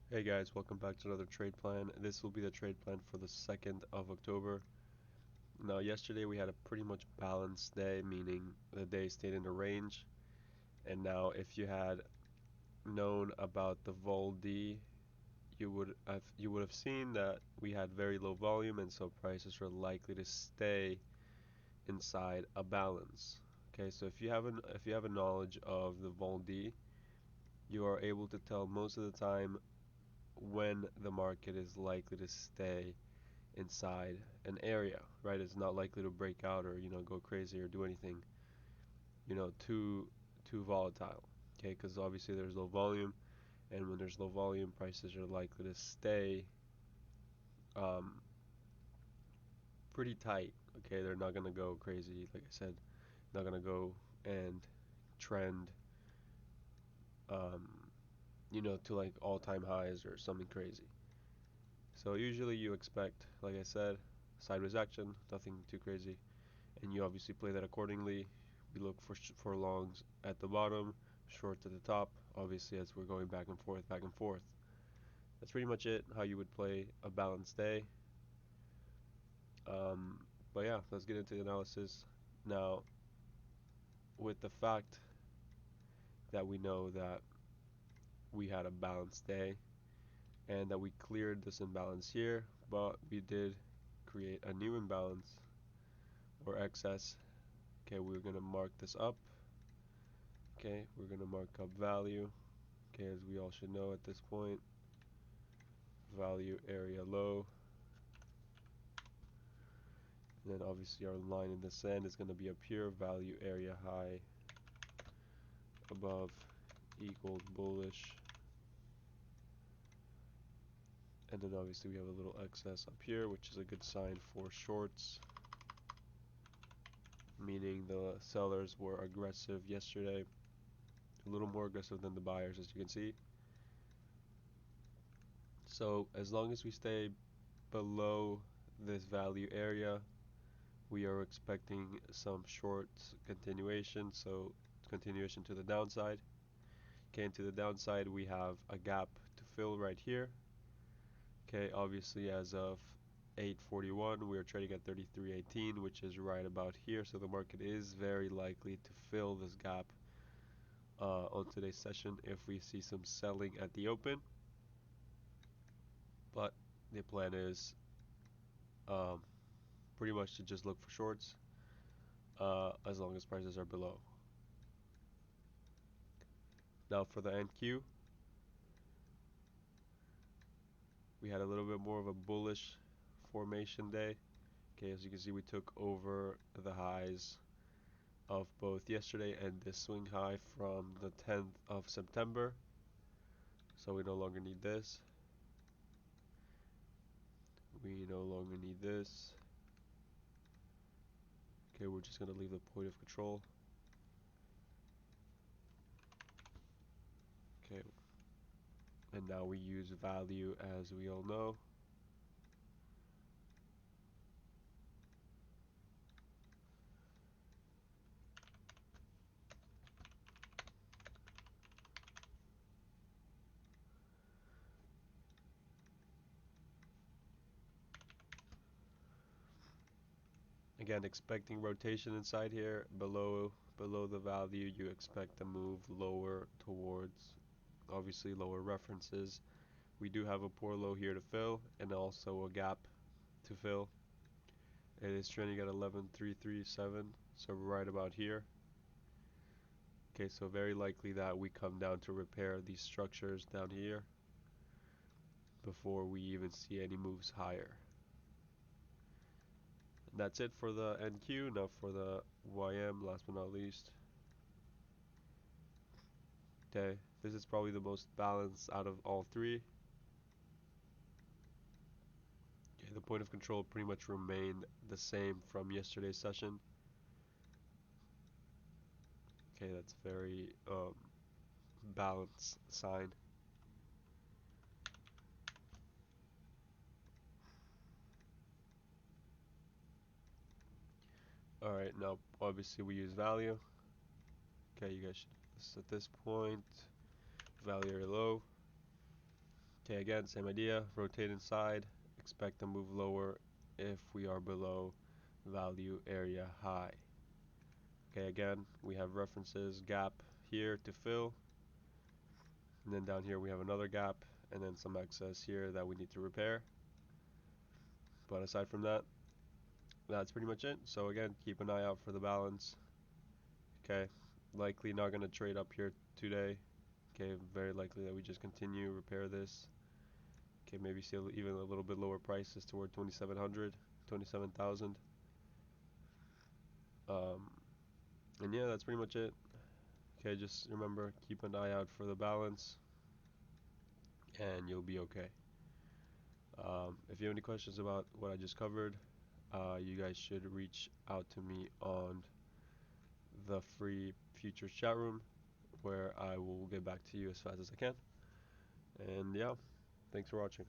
Hey guys, welcome back to another trade plan. This will be the trade plan for the 2nd of October. Now, yesterday we had a pretty much balanced day, meaning the day stayed in the range. And now, if you had known about the vol D, you would have seen that we had very low volume, and so prices are likely to stay inside a balance. Okay, so if you have a knowledge of the vol D, you are able to tell most of the time when the market is likely to stay inside an area, right? It's not likely to break out or go crazy or do anything too volatile. Okay, because obviously there's low volume, and when there's low volume, prices are likely to stay um, pretty tight. Okay, they're not gonna go crazy, like I said, not gonna go and trend, um, to like all-time highs or something crazy. So usually you expect, like I said, sideways action, nothing too crazy, and you obviously play that accordingly. We look for longs at the bottom, shorts at the top, obviously as we're going back and forth, back and forth. That's pretty much it, how you would play a balanced day. Um, but yeah, let's get into the analysis. Now, with the fact that we know that we had a balanced day and that we cleared this imbalance here, but we did create a new imbalance or excess. Okay, we're gonna mark this up. Okay, we're gonna mark up value. Okay, as we all should know at this point, value area low, and then obviously our line in the sand is going to be up here, value area high above equals bullish, and then obviously we have a little excess up here, which is a good sign for shorts, meaning the sellers were aggressive yesterday, a little more aggressive than the buyers, as you can see. So as long as we stay below this value area, we are expecting some short continuation, so continuation to the downside. Okay, to the downside we have a gap to fill right here. Okay, obviously as of 8:41 we are trading at 33.18, which is right about here, so the market is very likely to fill this gap on today's session if we see some selling at the open. But the plan is um, pretty much to just look for shorts as long as prices are below. Now for the NQ, we had a little bit more of a bullish formation day. Okay, as you can see, we took over the highs of both yesterday and this swing high from the 10th of September. So we no longer need this. We no longer need this. Okay, we're just going to leave the point of control. Okay, and now we use value as we all know. Again, expecting rotation inside here. Below the value, you expect to move lower towards obviously lower references. We do have a poor low here to fill and also a gap to fill. It is trending at 11,337, so right about here. Okay, so very likely that we come down to repair these structures down here before we even see any moves higher. And that's it for the NQ. Now for the YM, last but not least. Okay, this is probably the most balanced out of all three. Okay, the point of control pretty much remained the same from yesterday's session. Okay, that's very balanced sign. Alright, now obviously we use value. Okay, you guys should, at this point, value area low. Okay, again, same idea. Rotate inside. Expect to move lower if we are below value area high. Okay, again, we have references gap here to fill, and then down here we have another gap, and then some excess here that we need to repair. But aside from that, that's pretty much it. So again, keep an eye out for the balance. Okay, likely not going to trade up here today. Okay, very likely that we just continue, repair this. Okay, maybe see even a little bit lower prices toward 2,700, 27,000. Um, and yeah, that's pretty much it. Okay, just remember, keep an eye out for the balance, and you'll be okay. If you have any questions about what I just covered, you guys should reach out to me on the free futures chat room, where I will get back to you as fast as I can. And yeah, thanks for watching.